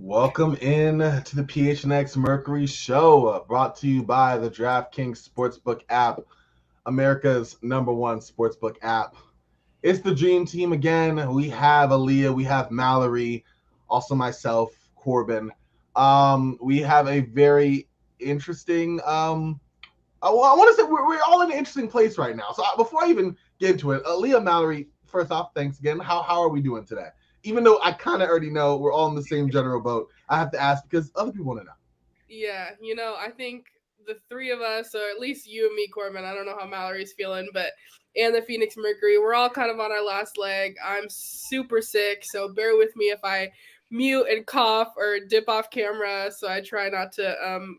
Welcome in to the PHNX Mercury show, brought to you by the DraftKings Sportsbook app, America's #1 sportsbook app. It's the dream team again. We have Aaliyah, we have Mallory, also myself, Corbin. We have a very interesting, I want to say we're all in an interesting place right now. So before I even get into it, Aaliyah, Mallory, first off, thanks again. How are we doing today? Even though I kind of already know we're all in the same general boat, I have to ask because other people want to know. Yeah, I think the three of us, or at least you and me, Corbin, I don't know how Mallory's feeling, and the Phoenix Mercury, we're all kind of on our last leg. I'm super sick, so bear with me if I mute and cough or dip off camera, so I try not to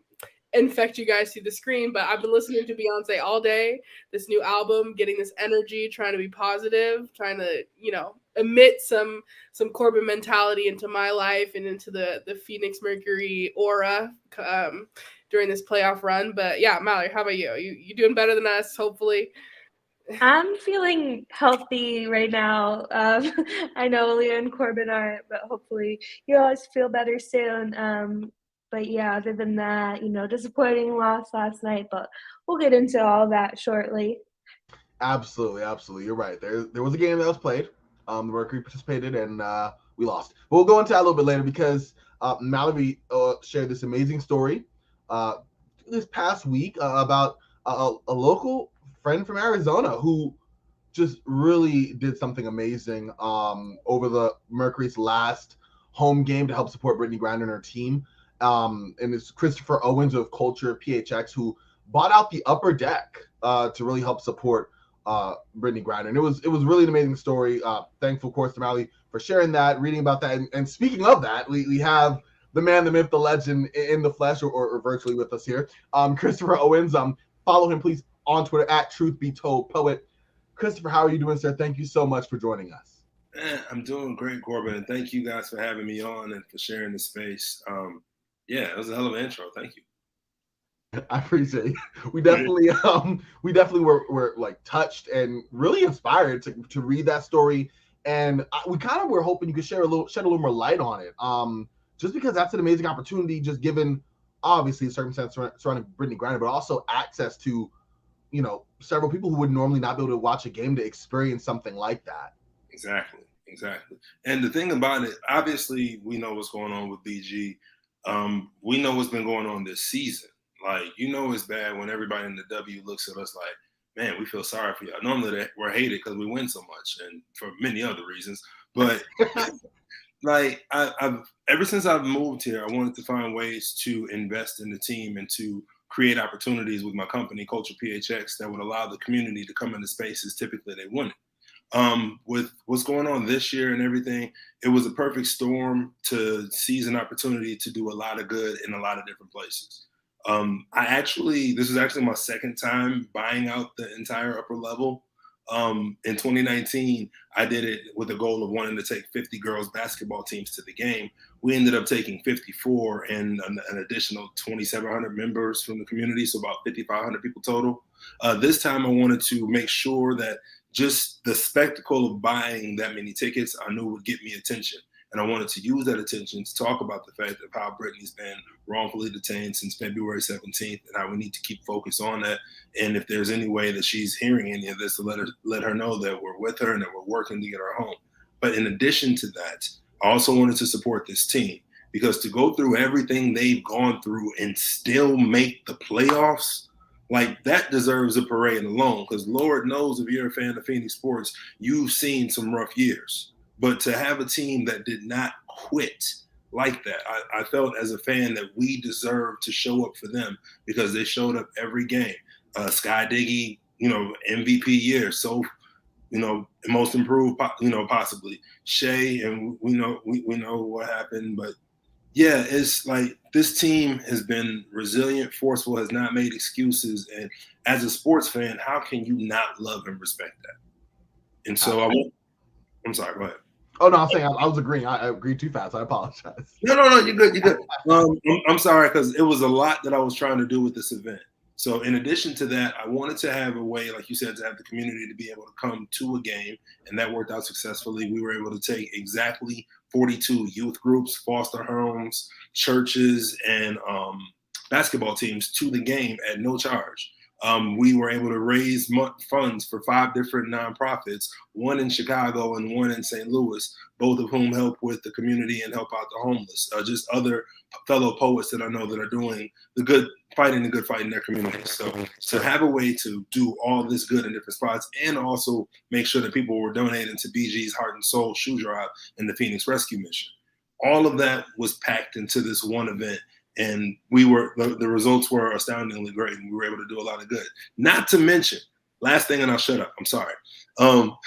infect you guys through the screen. But I've been listening to Beyonce all day, this new album, getting this energy, trying to be positive, trying to, emit some Corbin mentality into my life and into the Phoenix Mercury aura during this playoff run. But yeah, Mallory, how about you? You doing better than us, hopefully? I'm feeling healthy right now. I know Leah and Corbin aren't, but hopefully you always feel better soon. But yeah, other than that, disappointing loss last night, but we'll get into all that shortly. Absolutely. You're right. There was a game that was played. The Mercury participated, and we lost. But we'll go into that a little bit later because Mallory shared this amazing story this past week about a local friend from Arizona who just really did something amazing over the Mercury's last home game to help support Brittney Griner and her team. And it's Christopher Owens of Culture PHX who bought out the upper deck to really help support Brittney Griner. And it was really an amazing story. Thankful, of course, to Mallory for sharing that, reading about that. And speaking of that, we have the man, the myth, the legend in the flesh or virtually with us here, Christopher Owens. Follow him, please, on Twitter at TruthBeToldPoet. Christopher, how are you doing, sir? Thank you so much for joining us. I'm doing great, Corbin, and thank you guys for having me on and for sharing the space. Yeah, it was a hell of an intro. Thank you. I appreciate it. We definitely were like touched and really inspired to read that story, and we kind of were hoping you could shed a little more light on it. Just because that's an amazing opportunity, just given obviously the circumstance surrounding Brittney Griner, but also access to several people who would normally not be able to watch a game to experience something like that. Exactly. And the thing about it, obviously, we know what's going on with BG. We know what's been going on this season. Like, it's bad when everybody in the W looks at us like, man, we feel sorry for y'all. Normally we're hated because we win so much and for many other reasons. But like I've ever since I've moved here, I wanted to find ways to invest in the team and to create opportunities with my company, Culture PHX, that would allow the community to come into spaces typically they wouldn't. With what's going on this year and everything, it was a perfect storm to seize an opportunity to do a lot of good in a lot of different places. This is actually my second time buying out the entire upper level. In 2019, I did it with a goal of wanting to take 50 girls basketball teams to the game. We ended up taking 54 and an additional 2,700 members from the community, so about 5,500 people total. This time I wanted to make sure that just the spectacle of buying that many tickets I knew would get me attention. And I wanted to use that attention to talk about the fact of how Brittney's been wrongfully detained since February 17th and how we need to keep focus on that. And if there's any way that she's hearing any of this, to let her know that we're with her and that we're working to get her home. But in addition to that, I also wanted to support this team because to go through everything they've gone through and still make the playoffs, like that deserves a parade alone, because Lord knows if you're a fan of Phoenix sports, you've seen some rough years. But to have a team that did not quit like that, I felt as a fan that we deserved to show up for them because they showed up every game. Sky Diggy MVP year. So, most improved, possibly Shey, and we know what happened, but yeah, it's like this team has been resilient, forceful, has not made excuses, and as a sports fan, how can you not love and respect that? And so I'm sorry, go ahead. Oh no, I'm saying I was agreeing. I agreed too fast. I apologize. No, you're good. You're good. I'm sorry because it was a lot that I was trying to do with this event. So in addition to that, I wanted to have a way, like you said, to have the community to be able to come to a game, and that worked out successfully. We were able to take exactly 42 youth groups, foster homes, churches, and basketball teams to the game at no charge. We were able to raise funds for 5 different nonprofits, one in Chicago and one in St. Louis, both of whom help with the community and help out the homeless. Just other fellow poets that I know that are doing the good fight in their community. So to have a way to do all this good in different spots and also make sure that people were donating to BG's Heart and Soul shoe drive and the Phoenix Rescue Mission. All of that was packed into this one event. And the results were astoundingly great, and we were able to do a lot of good. Not to mention, last thing, and I'll shut up. I'm sorry. Go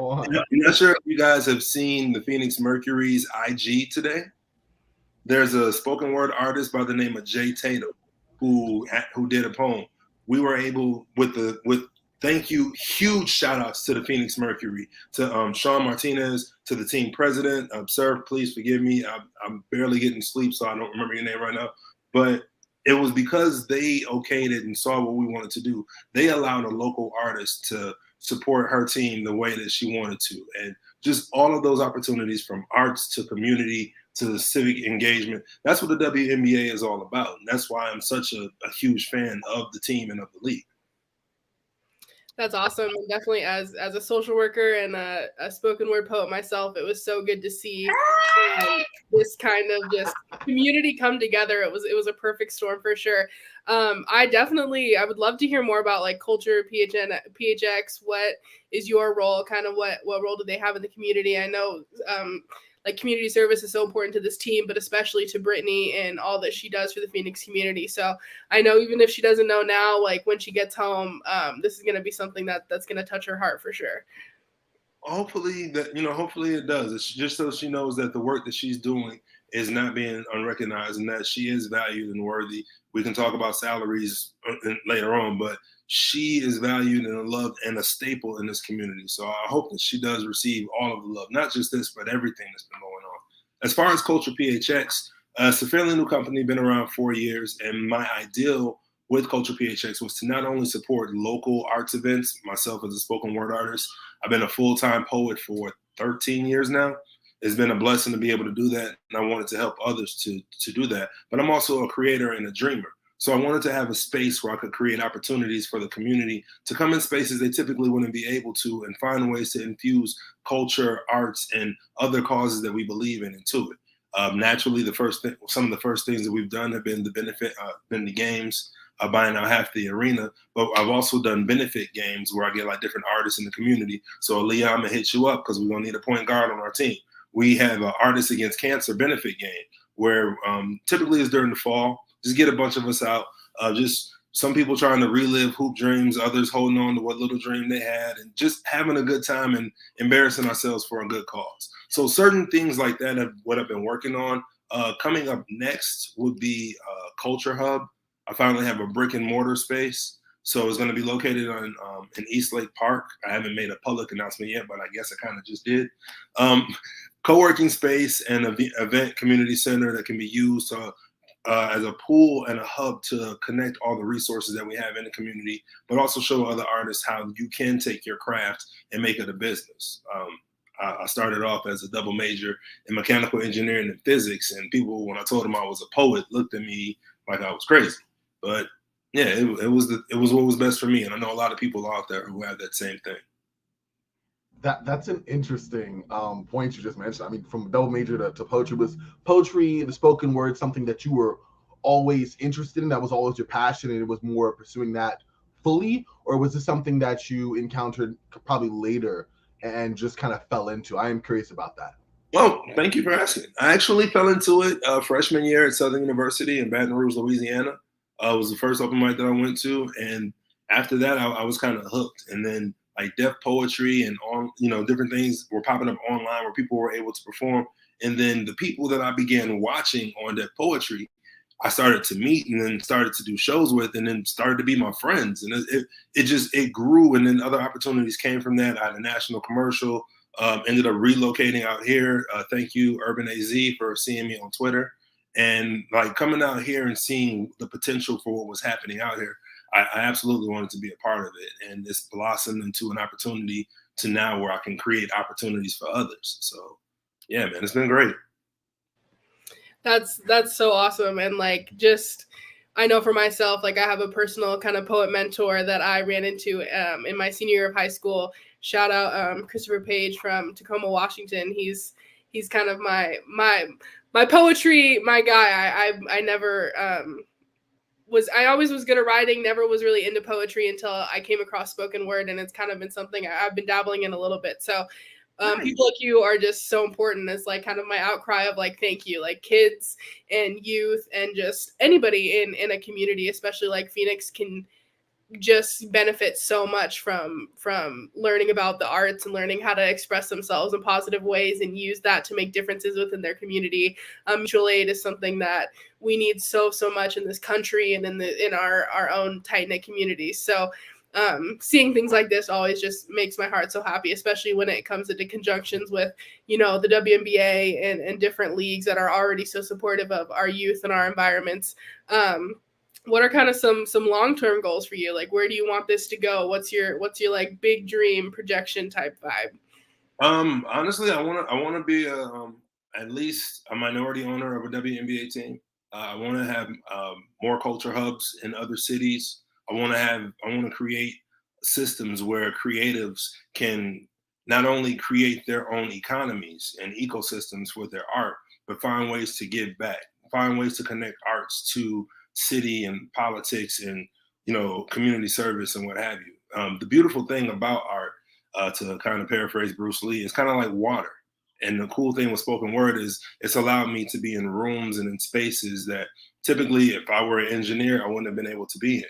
on. I'm not sure if you guys have seen the Phoenix Mercury's IG today. There's a spoken word artist by the name of Jay Tatum who did a poem. We were able thank you, huge shout outs to the Phoenix Mercury, to Sean Martinez, to the team president. Sir, please forgive me. I'm barely getting sleep, so I don't remember your name right now. But it was because they okayed it and saw what we wanted to do. They allowed a local artist to support her team the way that she wanted to. And just all of those opportunities from arts to community to civic engagement. That's what the WNBA is all about. And that's why I'm such a huge fan of the team and of the league. That's awesome. And definitely as a social worker and a spoken word poet myself, it was so good to see this kind of just community come together. It was a perfect storm for sure. I would love to hear more about like culture, PHX. What is your role? Kind of what role do they have in the community? I know like community service is so important to this team, but especially to Brittney and all that she does for the Phoenix community. So I know even if she doesn't know now, like when she gets home, this is going to be something that's going to touch her heart for sure. Hopefully it does. It's just so she knows that the work that she's doing is not being unrecognized and that she is valued and worthy. We can talk about salaries later on, but she is valued and loved and a staple in this community. So I hope that she does receive all of the love, not just this, but everything that's been going on. As far as Culture PHX, it's a fairly new company, been around 4 years. And my ideal with Culture PHX was to not only support local arts events, myself as a spoken word artist. I've been a full-time poet for 13 years now. It's been a blessing to be able to do that. And I wanted to help others to do that. But I'm also a creator and a dreamer. So I wanted to have a space where I could create opportunities for the community to come in spaces they typically wouldn't be able to and find ways to infuse culture, arts, and other causes that we believe in into it. Naturally, some of the first things that we've done have been the games, buying out half the arena. But I've also done benefit games where I get like different artists in the community. So Aaliyah, I'm going to hit you up because we're going to need a point guard on our team. We have an Artists Against Cancer benefit game where typically it's during the fall. Just get a bunch of us out. Just some people trying to relive hoop dreams, others holding on to what little dream they had, and just having a good time and embarrassing ourselves for a good cause. So certain things like that are what I've been working on. Coming up next would be Culture Hub. I finally have a brick and mortar space. So it's going to be located in Eastlake Park. I haven't made a public announcement yet, but I guess I kind of just did. Co-working space and an event community center that can be used as a pool and a hub to connect all the resources that we have in the community, but also show other artists how you can take your craft and make it a business. I started off as a double major in mechanical engineering and physics, and people, when I told them I was a poet, looked at me like I was crazy. But yeah, it was what was best for me, and I know a lot of people out there who have that same thing. That's an interesting point you just mentioned. I mean, from double major to poetry, was poetry, the spoken word, something that you were always interested in? That was always your passion, and it was more pursuing that fully, or was this something that you encountered probably later and just kind of fell into? I am curious about that. Well, thank you for asking. I actually fell into it freshman year at Southern University in Baton Rouge, Louisiana. It was the first open mic that I went to, and after that, I was kind of hooked. And then like deaf poetry and different things were popping up online where people were able to perform. And then the people that I began watching on deaf poetry, I started to meet and then started to do shows with, and then started to be my friends. And it grew. And then other opportunities came from that. I had a national commercial, ended up relocating out here. Thank you, Urban AZ, for seeing me on Twitter. And like coming out here and seeing the potential for what was happening out here, I absolutely wanted to be a part of it. And this blossomed into an opportunity to now where I can create opportunities for others. So yeah, man, it's been great. That's so awesome. And like, I know for myself, like I have a personal kind of poet mentor that I ran into in my senior year of high school. Shout out Christopher Page from Tacoma, Washington. He's kind of my poetry, my guy. I never I always was good at writing, never was really into poetry until I came across spoken word, and it's kind of been something I've been dabbling in a little bit. So nice. People like you are just so important as like kind of my outcry of like, thank you, like kids and youth and just anybody in a community, especially like Phoenix, can just benefit so much from learning about the arts and learning how to express themselves in positive ways and use that to make differences within their community. Mutual aid is something that we need so much in this country and in our own tight-knit communities. So seeing things like this always just makes my heart so happy, especially when it comes into conjunctions with, the WNBA and different leagues that are already so supportive of our youth and our environments. What are kind of some long-term goals for you? Like, where do you want this to go? What's your like big dream projection type vibe? Honestly, I want to be at least a minority owner of a WNBA team. I want to have more culture hubs in other cities. I want to create systems where creatives can not only create their own economies and ecosystems for their art, but find ways to give back, find ways to connect arts to city and politics and community service and what have you. The beautiful thing about art, to kind of paraphrase Bruce Lee, is kind of like water. And the cool thing with spoken word is it's allowed me to be in rooms and in spaces that typically, if I were an engineer, I wouldn't have been able to be in.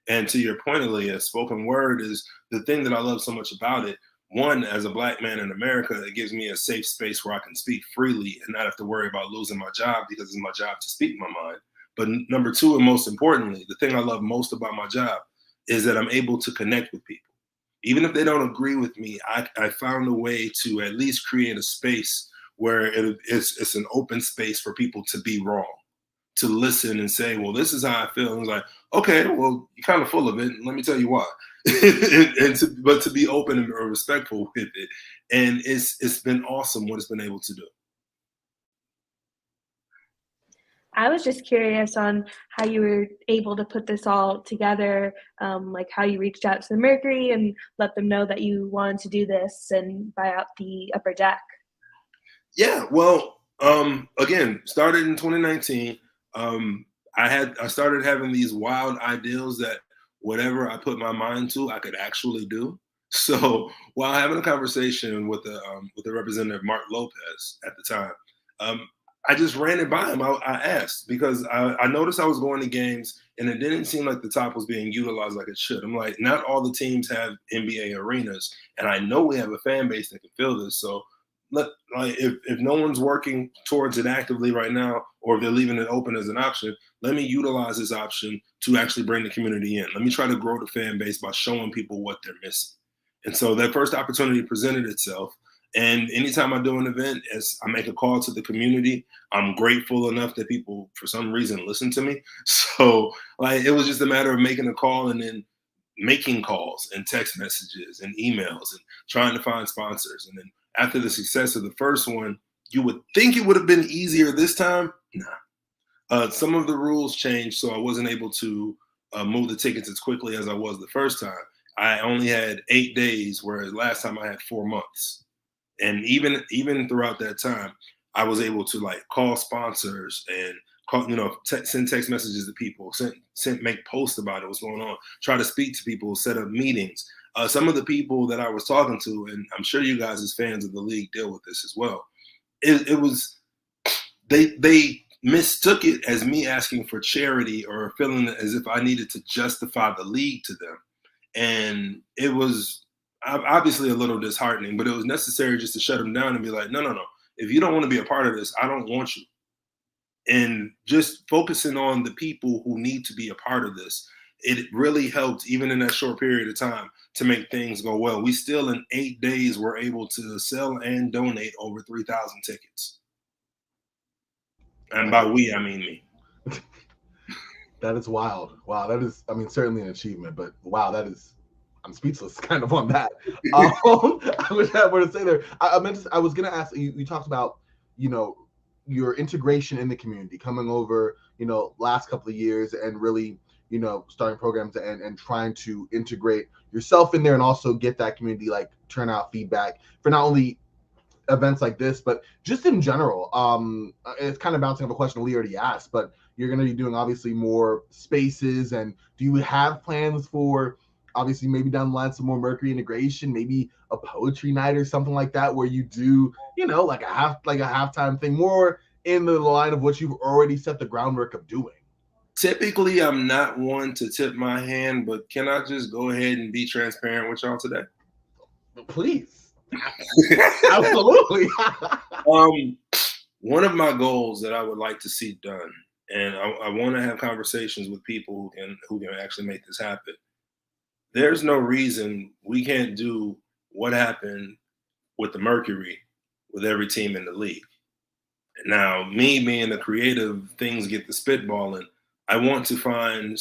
And to your point, Aaliyah, spoken word is the thing that I love so much about it. One, as a Black man in America, it gives me a safe space where I can speak freely and not have to worry about losing my job, because it's my job to speak my mind. But number two, and most importantly, the thing I love most about my job is that I'm able to connect with people. Even if they don't agree with me, I found a way to at least create a space where it's an open space for people to be wrong, to listen and say, well, this is how I feel. And it's like, okay, well, you're kind of full of it. Let me tell you why. But to be open and respectful with it. And it's been awesome what it's been able to do. I was just curious on how you were able to put this all together, like how you reached out to the Mercury and let them know that you wanted to do this and buy out the upper deck. Yeah, well, again, started in 2019. I started having these wild ideals that whatever I put my mind to, I could actually do. So while having a conversation with the representative, Mark Lopez, at the time, I just ran it by him. I asked because I noticed I was going to games and it didn't seem like the top was being utilized like it should. I'm like, not all the teams have NBA arenas, and I know we have a fan base that can fill this. So if no one's working towards it actively right now, or if they're leaving it open as an option, let me utilize this option to actually bring the community in. Let me try to grow the fan base by showing people what they're missing. And so that first opportunity presented itself. And anytime I do an event, as I make a call to the community, I'm grateful enough that people, for some reason, listen to me. So it was just a matter of making a call and then making calls and text messages and emails and trying to find sponsors. And then after the success of the first one, you would think it would have been easier this time. Nah. Some of the rules changed, so I wasn't able to move the tickets as quickly as I was the first time. I only had 8 days, whereas last time I had 4 months. And even throughout that time, I was able to call sponsors and call, send text messages to people, make posts about it, what's going on, try to speak to people, set up meetings. Some of the people that I was talking to, and I'm sure you guys as fans of the league deal with this as well, they mistook it as me asking for charity or feeling as if I needed to justify the league to them. And it was obviously a little disheartening, but it was necessary just to shut them down and be like, no. If you don't want to be a part of this, I don't want you. And just focusing on the people who need to be a part of this, it really helped, even in that short period of time, to make things go well. We still, in 8 days, were able to sell and donate over 3,000 tickets. And by we, I mean me. That is wild. Wow, that is, I mean, certainly an achievement, but wow, that is, I'm speechless kind of on that. I wish I were to say there. I was going to ask, you talked about, your integration in the community, coming over, last couple of years and really, starting programs and trying to integrate yourself in there and also get that community like turnout feedback for not only events like this, but just in general. It's kind of bouncing off a question Lee already asked, but you're going to be doing obviously more spaces. And do you have plans for obviously maybe down the line some more Mercury integration, maybe a poetry night or something like that, where you do, like a halftime thing, more in the line of what you've already set the groundwork of doing? Typically, I'm not one to tip my hand, but can I just go ahead and be transparent with y'all today? Please. Absolutely. One of my goals that I would like to see done, and I want to have conversations with people who can actually make this happen. There's no reason we can't do what happened with the Mercury with every team in the league. Now, me being the creative, things get the spitballing. I want to find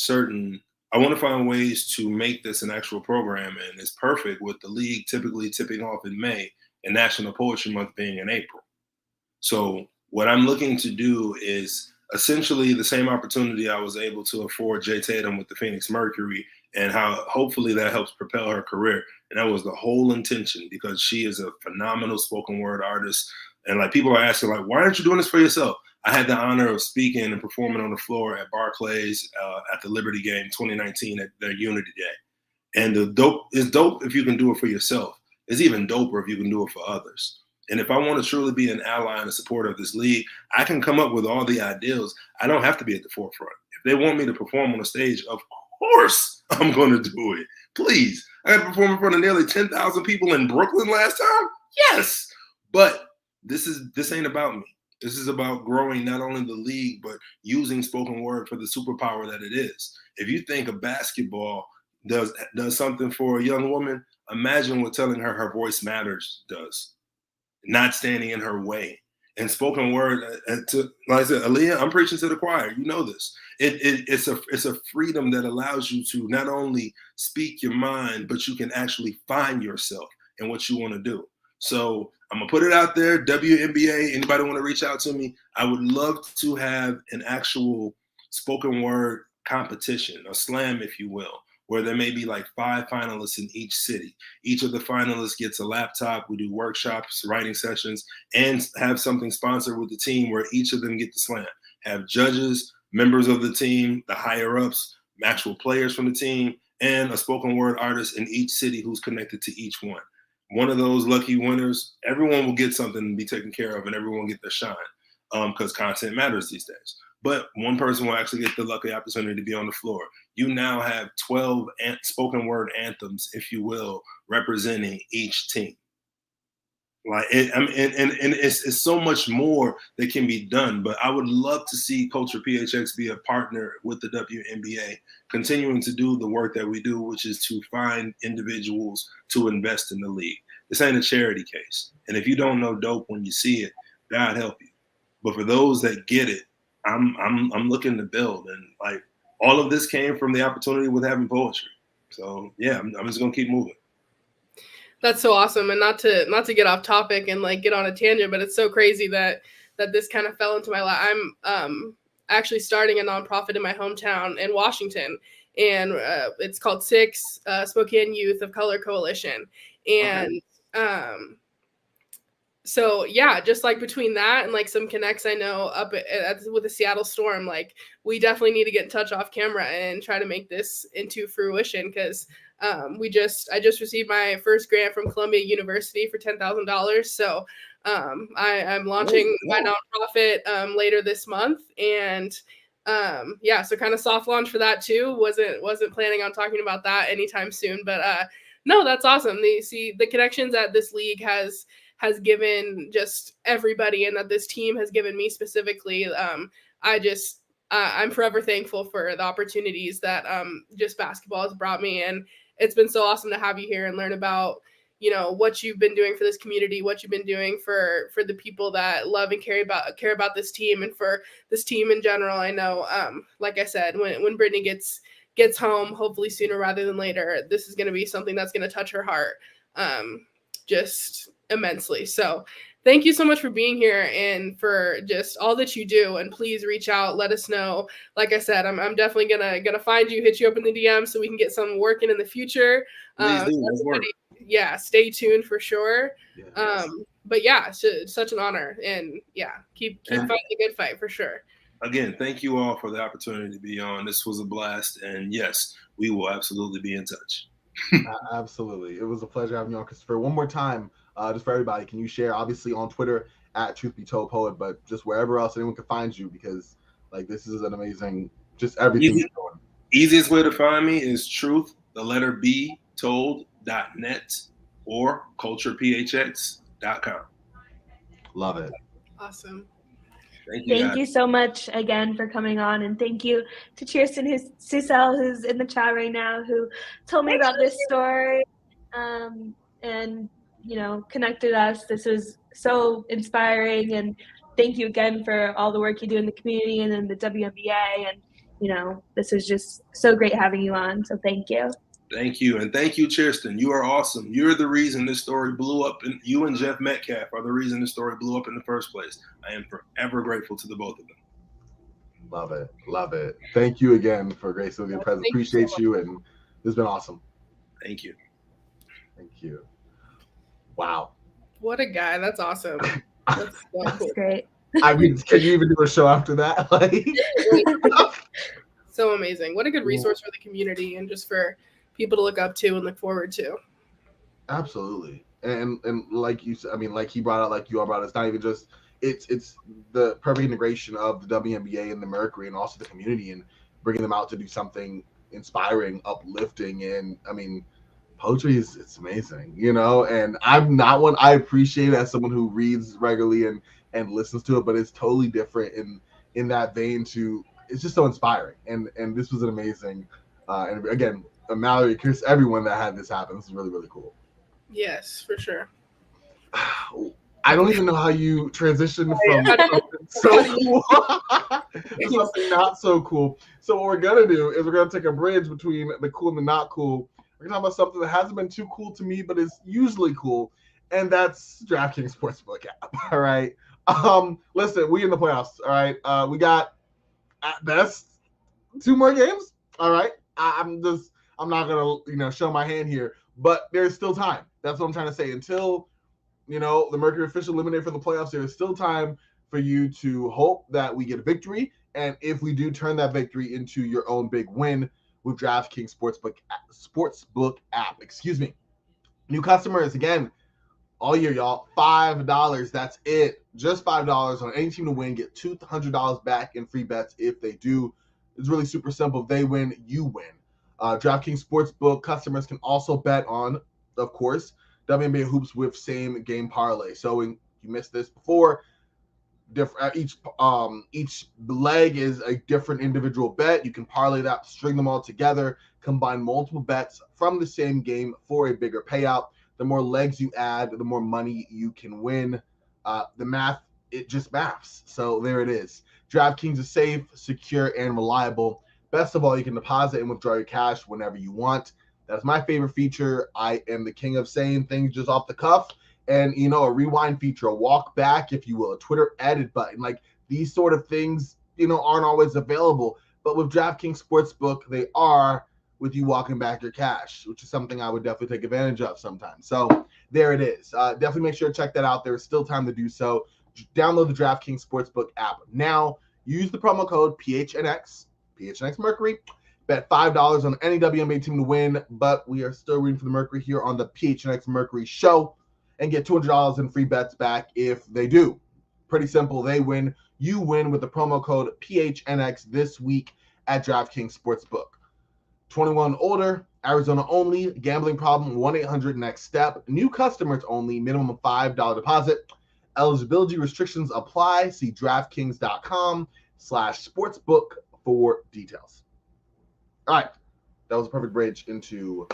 ways to make this an actual program, and it's perfect with the league typically tipping off in May and National Poetry Month being in April. So what I'm looking to do is essentially the same opportunity I was able to afford Jay Tatum with the Phoenix Mercury, and how hopefully that helps propel her career. And that was the whole intention, because she is a phenomenal spoken word artist. And like, people are asking, like, why aren't you doing this for yourself? I had the honor of speaking and performing on the floor at Barclays at the Liberty game 2019 at their Unity Day. And it's dope if you can do it for yourself. It's even doper if you can do it for others. And if I want to truly be an ally and a supporter of this league, I can come up with all the ideals. I don't have to be at the forefront. If they want me to perform on a stage, of course I'm going to do it. Please. I had to perform in front of nearly 10,000 people in Brooklyn last time. Yes. But this ain't about me. This is about growing not only the league, but using spoken word for the superpower that it is. If you think a basketball does something for a young woman, imagine what telling her voice matters does. Not standing in her way. And spoken word, like I said, Aaliyah, I'm preaching to the choir. You know this. It's a freedom that allows you to not only speak your mind, but you can actually find yourself in what you want to do. So I'm gonna put it out there. WNBA, anybody want to reach out to me? I would love to have an actual spoken word competition, a slam, if you will, where there may be like 5 finalists in each city. Each of the finalists gets a laptop. We do workshops, writing sessions, and have something sponsored with the team where each of them get the slam. Have judges, members of the team, the higher ups, actual players from the team, and a spoken word artist in each city who's connected to each one. One of those lucky winners, everyone will get something to be taken care of, and everyone will get their shine, because content matters these days. But one person will actually get the lucky opportunity to be on the floor. You now have 12 spoken word anthems, if you will, representing each team. Like, it's so much more that can be done. But I would love to see Culture PHX be a partner with the WNBA, continuing to do the work that we do, which is to find individuals to invest in the league. This ain't a charity case. And if you don't know dope when you see it, God help you. But for those that get it, I'm looking to build, and like, all of this came from the opportunity with having poetry. So yeah, I'm just gonna keep moving. That's so awesome. And not to get off topic and like get on a tangent, but it's so crazy that this kind of fell into my lap. I'm actually starting a nonprofit in my hometown in Washington, and it's called Six Spokane Youth of Color Coalition. And so yeah, just like between that and like some connects I know up with the Seattle Storm, like we definitely need to get in touch off camera and try to make this into fruition, because I just received my first grant from Columbia University for $10,000. So I'm launching my nonprofit later this month, and Yeah, so kind of soft launch for that too. Wasn't planning on talking about that anytime soon, but no, that's awesome. The connections that this league has given just everybody, and that this team has given me specifically. I'm forever thankful for the opportunities that just basketball has brought me, and it's been so awesome to have you here and learn about what you've been doing for this community, what you've been doing for the people that love and care about this team, and for this team in general. I know, like I said, when Brittney gets home, hopefully sooner rather than later, this is going to be something that's going to touch her heart just immensely. So thank you so much for being here and for just all that you do. And please reach out, let us know. Like I said, I'm definitely gonna find you, hit you up in the DM so we can get some working in the future. Please do. Let's work. Yeah, stay tuned for sure. Yes. But yeah, it's such an honor, and yeah, keep fighting the good fight for sure. Again, thank you all for the opportunity to be on. This was a blast, and yes, we will absolutely be in touch. Absolutely, it was a pleasure having you on, Christopher. One more time, just for everybody, can you share, obviously on Twitter at Truth Be Told Poet, but just wherever else anyone can find you, because like this is an amazing, just everything you're doing. Easiest way to find me is truth, the letter B, told.net or culturephx.com. Love it. Awesome. Thank you so much again for coming on, and thank you to Kirsten Susel, who's in the chat right now, who told me about this story and connected us. This was so inspiring, and thank you again for all the work you do in the community and in the WNBA. And this was just so great having you on. So thank you. Thank you. And thank you, Kirsten. You are awesome. You're the reason this story blew up. And you and Jeff Metcalf are the reason this story blew up in the first place. I am forever grateful to the both of them. Love it. Love it. Thank you again for gracing with your presence. Appreciate you. And this has been awesome. Thank you. Thank you. Wow. What a guy. That's awesome. That's so That's cool. great. I mean, can you even do a show after that? Like, so amazing. What a good resource for the community and just for people to look up to and look forward to. Absolutely. And like you said, I mean, like he brought out, like you all brought out, it's not even just, it's the perfect integration of the WNBA and the Mercury and also the community and bringing them out to do something inspiring, uplifting. And I mean, poetry it's amazing, and I'm not one, I appreciate it as someone who reads regularly and listens to it, but it's totally different in that vein it's just so inspiring. And this was an amazing, and again, Mallory, Chris, everyone that had this happen. This is really, really cool. Yes, for sure. I don't even know how you transitioned from something so cool to something not so cool. So what we're going to do is we're going to take a bridge between the cool and the not cool. We're going to talk about something that hasn't been too cool to me, but is usually cool, and that's DraftKings Sportsbook app. All right. Listen, we in the playoffs. All right. We got at best 2 more games. All right. I'm not gonna, show my hand here, but there's still time. That's what I'm trying to say. Until, the Mercury official eliminated for the playoffs, there is still time for you to hope that we get a victory. And if we do, turn that victory into your own big win with DraftKings Sportsbook app. Excuse me. New customers, again, all year, y'all, $5. That's it. Just $5 on any team to win. Get $200 back in free bets if they do. It's really super simple. If they win, you win. DraftKings Sportsbook customers can also bet on, of course, WNBA hoops with same game parlay. So you missed this before, each leg is a different individual bet. You can parlay that, string them all together, combine multiple bets from the same game for a bigger payout. The more legs you add, the more money you can win. The math, it just maths. So there it is. DraftKings is safe, secure, and reliable. Best of all, you can deposit and withdraw your cash whenever you want. That's my favorite feature. I am the king of saying things just off the cuff. And, a rewind feature, a walk back, if you will, a Twitter edit button. Like, these sort of things, aren't always available. But with DraftKings Sportsbook, they are, with you walking back your cash, which is something I would definitely take advantage of sometimes. So there it is. Definitely make sure to check that out. There is still time to do so. Download the DraftKings Sportsbook app now. Use the promo code PHNX Mercury. Bet $5 on any WNBA team to win, but we are still rooting for the Mercury here on the PHNX Mercury show, and get $200 in free bets back if they do. Pretty simple. They win. You win with the promo code PHNX this week at DraftKings Sportsbook. 21 older, Arizona only, gambling problem, 1-800-NEXT-STEP. New customers only, minimum $5 deposit. Eligibility restrictions apply. See DraftKings.com/sportsbook for details. All right. That was a perfect bridge into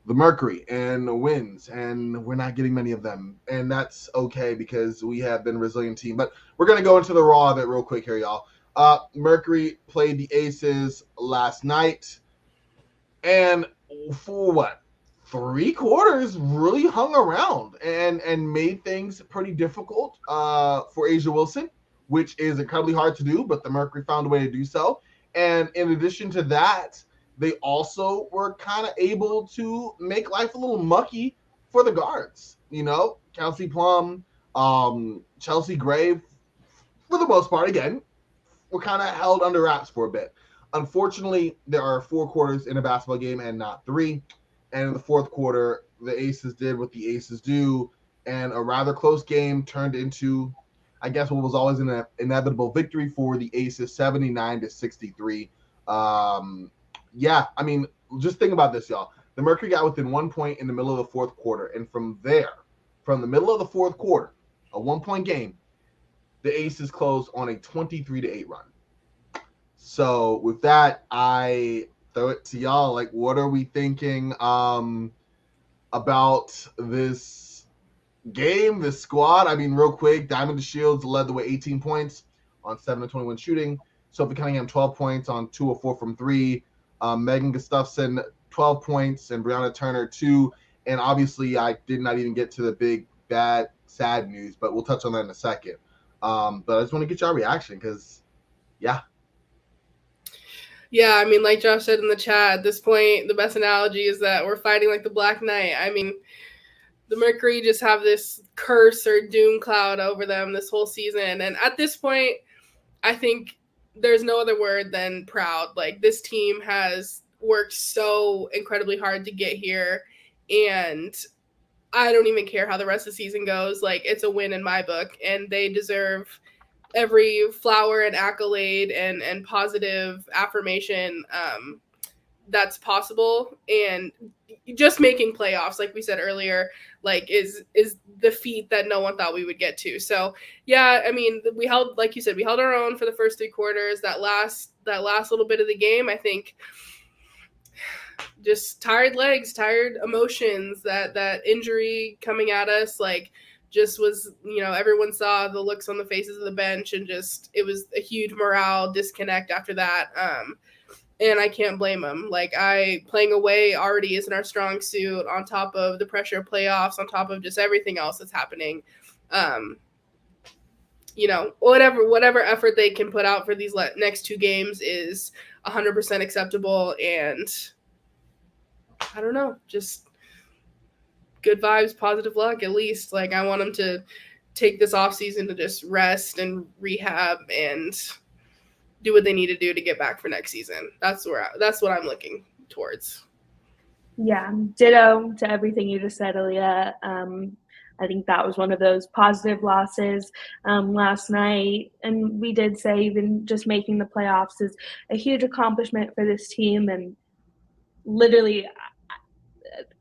the Mercury and the wins, and we're not getting many of them. And that's okay because we have been a resilient team. But we're going to go into the raw of it real quick here, y'all. Mercury played the Aces last night. And for what? 3 quarters really hung around and made things pretty difficult for A'ja Wilson, which is incredibly hard to do, but the Mercury found a way to do so. And in addition to that, they also were kind of able to make life a little mucky for the guards. You know, Kelsey Plum, Chelsea Gray, for the most part, again, were kind of held under wraps for a bit. Unfortunately, there are 4 quarters in a basketball game and not 3. And in the 4th quarter, the Aces did what the Aces do, and a rather close game turned into, I guess, what was always an inevitable victory for the Aces, 79-63. Yeah, I mean, just think about this, y'all. The Mercury got within 1 point in the middle of the 4th quarter, and from there, from the middle of the 4th quarter, a 1-point game, the Aces closed on a 23-8 run. So with that, I throw it to y'all. Like, what are we thinking about this game, this squad? I mean, real quick, Diamond DeShields led the way, 18 points on 7-21 shooting. Sophie Cunningham, 12 points on 2 of 4 from 3. Megan Gustafson, 12 points, and Brianna Turner, 2. And obviously, I did not even get to the big, bad, sad news, but we'll touch on that in a second. But I just want to get y'all reaction because, yeah. Yeah, I mean, like Josh said in the chat, at this point, the best analogy is that we're fighting like the Black Knight. I mean, the Mercury just have this curse or doom cloud over them this whole season. And at this point, I think there's no other word than proud. Like, this team has worked so incredibly hard to get here. And I don't even care how the rest of the season goes. Like, it's a win in my book. And they deserve every flower and accolade and positive affirmation that's possible. And just making playoffs, like we said earlier, like is the feat that no one thought we would get to. So yeah, I mean, we held, like you said, we held our own for the first 3 quarters. That last little bit of the game, I think, just tired legs, tired emotions, that injury coming at us, like, just was, you know, everyone saw the looks on the faces of the bench, and just, it was a huge morale disconnect after that. And I can't blame them. Like, playing away already isn't our strong suit, on top of the pressure of playoffs, on top of just everything else that's happening. You know, whatever effort they can put out for these next 2 games is 100% acceptable. And I don't know, just good vibes, positive luck, at least. Like, I want them to take this off season to just rest and rehab and do what they need to do to get back for next season. That's what I'm looking towards. Yeah, ditto to everything you just said, Aaliyah. I think that was one of those positive losses last night. And we did say even just making the playoffs is a huge accomplishment for this team. And literally,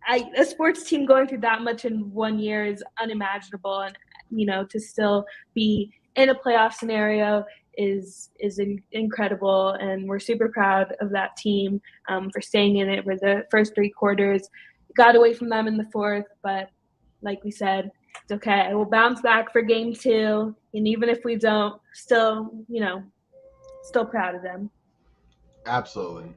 a sports team going through that much in 1 year is unimaginable. And, you know, to still be in a playoff scenario is incredible. And we're super proud of that team for staying in it for the first 3 quarters. Got away from them in the 4th, but like we said, it's okay. We'll bounce back for game 2. And even if we don't, still proud of them. Absolutely.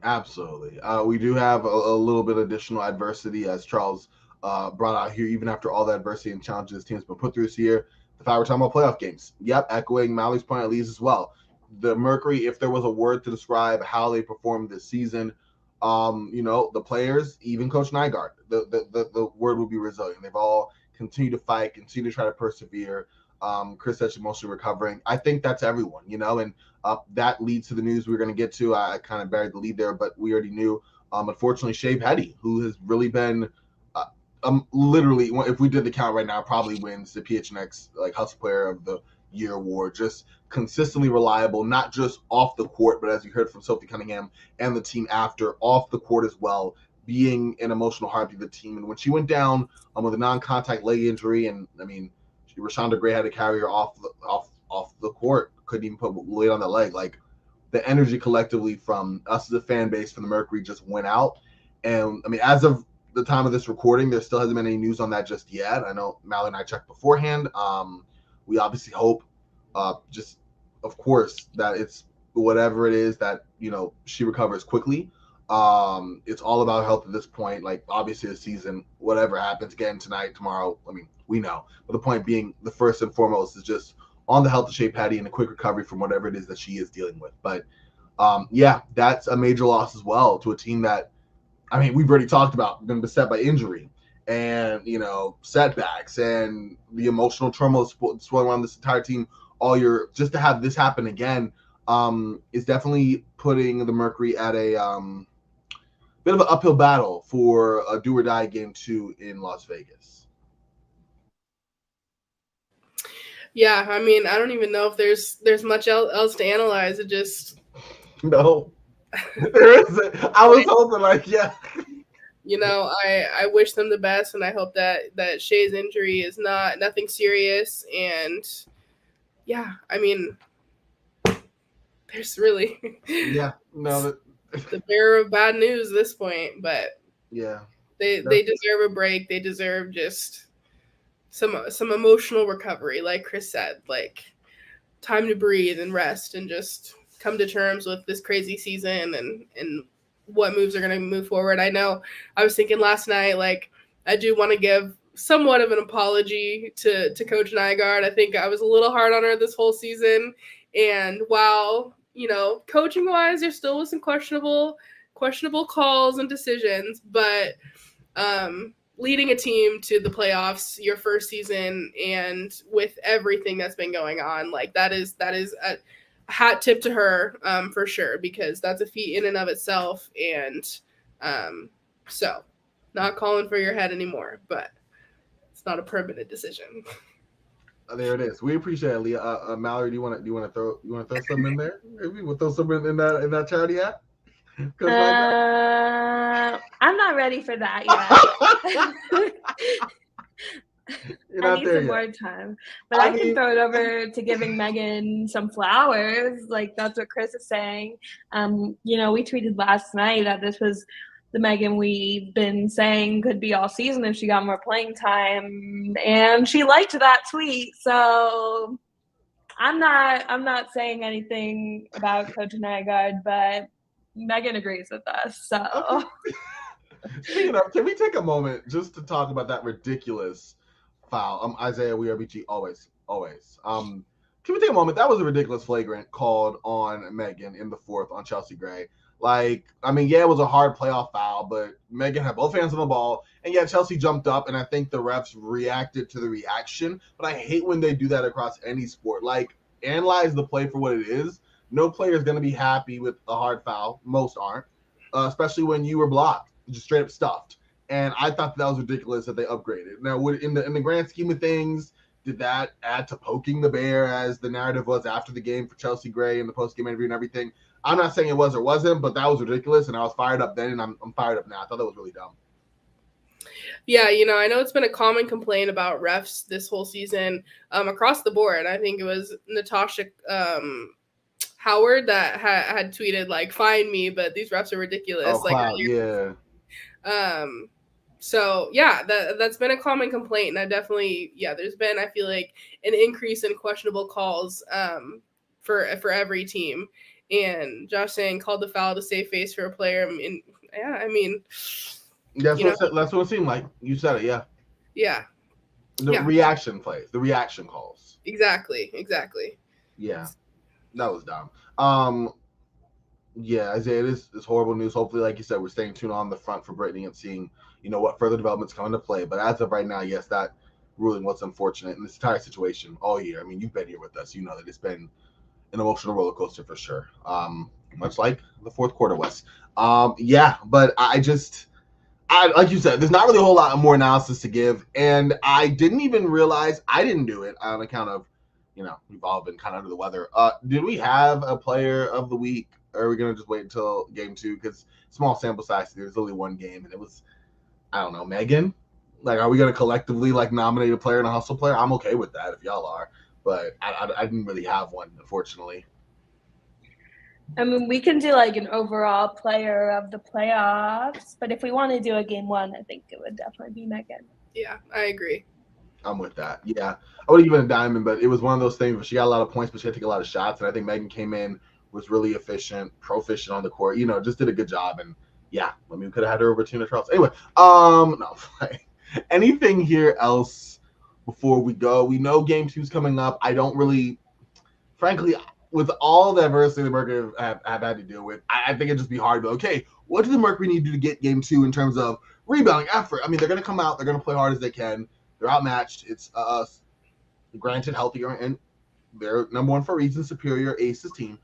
We do have a little bit of additional adversity, as Charles brought out here, even after all the adversity and challenges this team's been put through this year. The fact we're talking about playoff games. Yep, echoing Mallory's point at least as well. The Mercury, if there was a word to describe how they performed this season, the players, even Coach Nygaard, the word would be resilient. They've all continued to fight, continue to try to persevere. Chris said she's mostly recovering. I think that's everyone, and that leads to the news we're going to get to. I kind of buried the lead there, but we already knew. Unfortunately, Shey Peddy, who has really been literally, if we did the count right now, probably wins the PHNX Hustle Player of the year award. Just consistently reliable, not just off the court, but as you heard from Sophie Cunningham and the team after, off the court as well, being an emotional heartbeat of the team. And when she went down with a non-contact leg injury, and I mean, Rashonda Gray had to carry her off the court, couldn't even put weight on the leg. Like, the energy collectively from us as a fan base, from the Mercury, just went out. And I mean, as of the time of this recording, there still hasn't been any news on that just yet. I know Mallory and I checked beforehand. We obviously hope, just of course, that it's whatever it is that, you know, she recovers quickly. It's all about health at this point. Like, obviously the season, whatever happens again tonight, tomorrow, I mean, we know. But the point being, the first and foremost is just on the health of Shey Peddy and a quick recovery from whatever it is that she is dealing with. But yeah, that's a major loss as well to a team that, I mean, we've already talked about been beset by injury and, you know, setbacks and the emotional turmoil swirling around this entire team all year. Just to have this happen again is definitely putting the Mercury at a bit of an uphill battle for a do or die game 2 in Las Vegas. Yeah, I mean, I don't even know if there's much else to analyze. It just no. There isn't. I was hoping, like, yeah. You know, I wish them the best, and I hope that Shey's injury is nothing serious. And yeah, I mean, there's really the bearer of bad news at this point, but yeah, they deserve a break. They deserve just some emotional recovery, like Chris said, like time to breathe and rest and just come to terms with this crazy season and what moves are going to move forward. I know I was thinking last night, like, I do want to give somewhat of an apology to Coach Nygaard. I think I was a little hard on her this whole season. And while, you know, coaching wise, there still was some questionable calls and decisions, but leading a team to the playoffs your first season and with everything that's been going on, like, that is a hat tip to her for sure, because that's a feat in and of itself. And so not calling for your head anymore, but it's not a permanent decision. There it is. We appreciate it, Leah. Mallory, do you want to throw something in there? Maybe we'll throw something in that charity hat. I'm not ready for that yet. I need some more time, but I can throw it over to giving Megan some flowers. Like, that's what Chris is saying. You know, we tweeted last night that this was the Megan we've been saying could be all season if she got more playing time, and she liked that tweet. So I'm not saying anything about Coach Nygaard, but Megan agrees with us. So okay. Speaking of, can we take a moment just to talk about that ridiculous foul? Isaiah, we RBG, always. Can we take a moment? That was a ridiculous flagrant called on Megan in the fourth on Chelsea Gray. Like, I mean, yeah, it was a hard playoff foul, but Megan had both hands on the ball, and yeah, Chelsea jumped up, and I think the refs reacted to the reaction. But I hate when they do that across any sport. Like, analyze the play for what it is. No player is going to be happy with a hard foul. Most aren't, especially when you were blocked, just straight up stuffed. And I thought that was ridiculous that they upgraded. Now, in the grand scheme of things, did that add to poking the bear, as the narrative was after the game for Chelsea Gray in the post-game interview and everything? I'm not saying it was or wasn't, but that was ridiculous, and I was fired up then, and I'm fired up now. I thought that was really dumb. Yeah, you know, I know it's been a common complaint about refs this whole season across the board. I think it was Natasha Howard that had tweeted, like, find me, but these refs are ridiculous. Oh, wow, yeah. So yeah, that's been a common complaint, and I definitely, there's been, I feel like, an increase in questionable calls for every team. And Josh saying called the foul to save face for a player. I mean, that's what it seemed like. You said it, yeah. Yeah. The reaction plays, the reaction calls. Exactly. Yeah, that was dumb. Yeah, Isaiah, it is horrible news. Hopefully, like you said, we're staying tuned on the front for Brittney and seeing, you know, what further developments come into play. But as of right now, yes, that ruling was unfortunate in this entire situation all year. I mean, you've been here with us. You know that it's been an emotional roller coaster for sure. Much like the fourth quarter was. But I like you said, there's not really a whole lot more analysis to give. And I didn't even realize I didn't do it on account of, we've all been kind of under the weather. Did we have a player of the week? Or are we going to just wait until game 2? Because small sample size, there's only one game, and it was, I don't know, Megan? Like, are we going to collectively, like, nominate a player and a hustle player? I'm okay with that if y'all are. But I didn't really have one, unfortunately. I mean, we can do, like, an overall player of the playoffs. But if we want to do a game 1, I think it would definitely be Megan. Yeah, I agree. I'm with that. Yeah. I would have given a Diamond, but it was one of those things where she got a lot of points, but she had to take a lot of shots. And I think Megan came in, was really efficient, proficient on the court, just did a good job. And yeah, I mean, we could have had her over Tina Charles. Anyway, no. Anything here else before we go? We know game 2 is coming up. I don't really, frankly, with all the adversity the Mercury have had to deal with, I think it'd just be hard to, okay, what do the Mercury need to do to get game 2 in terms of rebounding effort? I mean, they're going to come out, they're going to play hard as they can. They're outmatched. It's granted healthier, and they're number 1 for a reason, superior Aces team.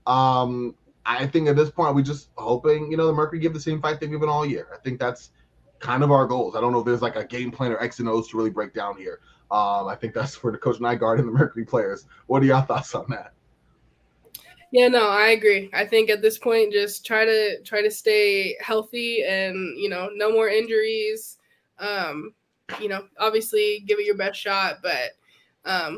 I think at this point we're just hoping, the Mercury give the same fight they've given all year. I think that's kind of our goals. I don't know if there's like a game plan or X and O's to really break down here. I think that's for the Coach Nygaard and the Mercury players. What are your thoughts on that? Yeah, no, I agree. I think at this point, just try to stay healthy and, no more injuries. Obviously give it your best shot, but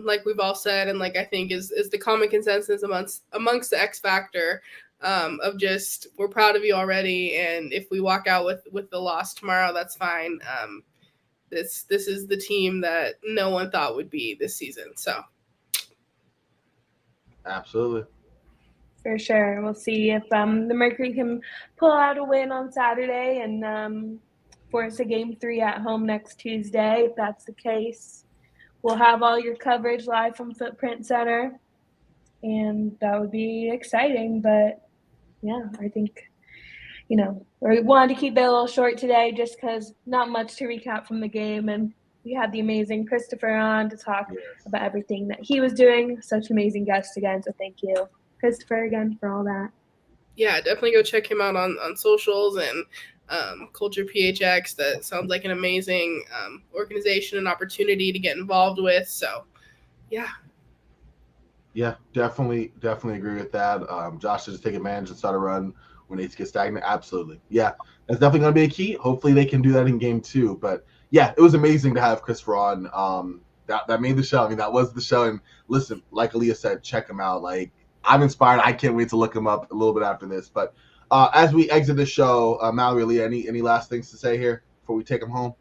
like we've all said, and like I think is the common consensus amongst the X factor of just we're proud of you already, and if we walk out with the loss tomorrow, that's fine. This is the team that no one thought would be this season. So absolutely. For sure. We'll see if the Mercury can pull out a win on Saturday and force a game 3 at home next Tuesday. If that's the case, we'll have all your coverage live from Footprint Center, and that would be exciting. But, yeah, I think, we wanted to keep it a little short today just because not much to recap from the game. And we had the amazing Christopher on to talk about everything that he was doing. Such an amazing guest again, so thank you, Christopher, again for all that. Yeah, definitely go check him out on socials and Culture PHX. That sounds like an amazing organization and opportunity to get involved with. So, yeah. Yeah, definitely agree with that. Josh should just take advantage and start a run when they get stagnant. Absolutely. Yeah, that's definitely going to be a key. Hopefully they can do that in game 2. But, yeah, it was amazing to have Christopher on. That made the show. I mean, that was the show. And, listen, like Aaliyah said, check him out. Like, I'm inspired. I can't wait to look him up a little bit after this. But as we exit the show, Mallory, Aaliyah, any last things to say here before we take him home?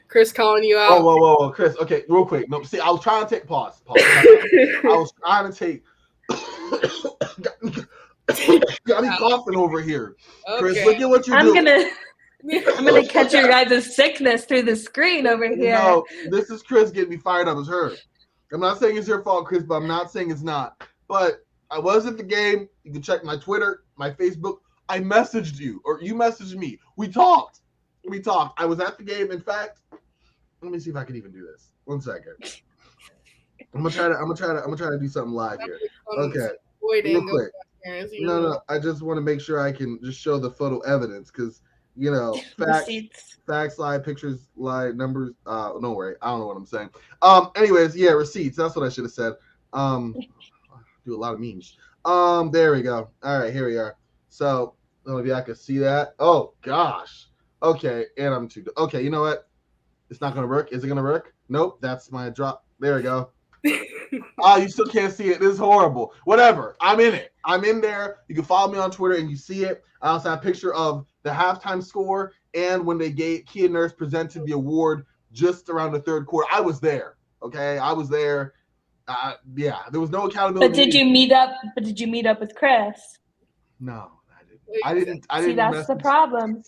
Chris calling you out. Oh, whoa, Chris. Okay, real quick. No, see, I was trying to take pause. I was trying to take. got me coughing over here. Okay. Chris, look at what you're doing. I'm gonna catch your guys' sickness through the screen over here. No, this is Chris getting me fired up. It's her. I'm not saying it's your fault, Chris, but I'm not saying it's not. But I was at the game. You can check my Twitter, my Facebook. I messaged you, or you messaged me. We talked. I was at the game. In fact, let me see if I can even do this. 1 second. I'm gonna try to do something live here. Okay. Real quick. No. I just want to make sure I can just show the photo evidence because facts lie, pictures lie, numbers. Don't worry. I don't know what I'm saying. Anyways, yeah, receipts. That's what I should have said. Do a lot of memes. There we go. All right, here we are. So, maybe I can see that. Oh gosh. Okay, and I'm too. Okay, you know what? It's not gonna work. Is it gonna work? Nope. That's my drop. There we go. You still can't see it. This is horrible. Whatever. I'm in it. I'm in there. You can follow me on Twitter and you see it. I also have a picture of the halftime score and when they gave Kia Nurse presented the award just around the 3rd quarter. I was there. Okay, I was there. Yeah, there was no accountability. But did you meet up with Chris? No, I didn't. See, that's the problem.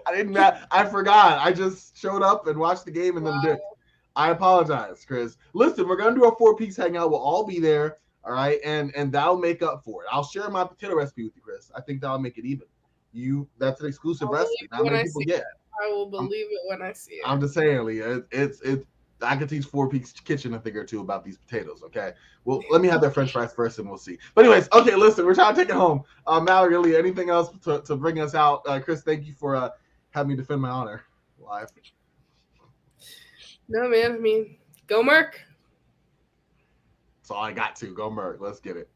I didn't. I forgot. I just showed up and watched the game and then dipped. I apologize, Chris. Listen, we're gonna do a 4-piece hangout. We'll all be there. All right, and that'll make up for it. I'll share my potato recipe with you, Chris. I think that'll make it even. That's an exclusive recipe. Not many people get. I will believe it when I see it. I'm just saying, Leah. It's I could teach 4-piece kitchen a thing or two about these potatoes. Okay. Well, let me have their French fries first, and we'll see. But anyways, okay. Listen, we're trying to take it home. Mallory, Leah, anything else to bring us out? Chris, thank you for having me defend my honor live. No, man. I mean, Go Merc. That's all I got to. Go Merc. Let's get it.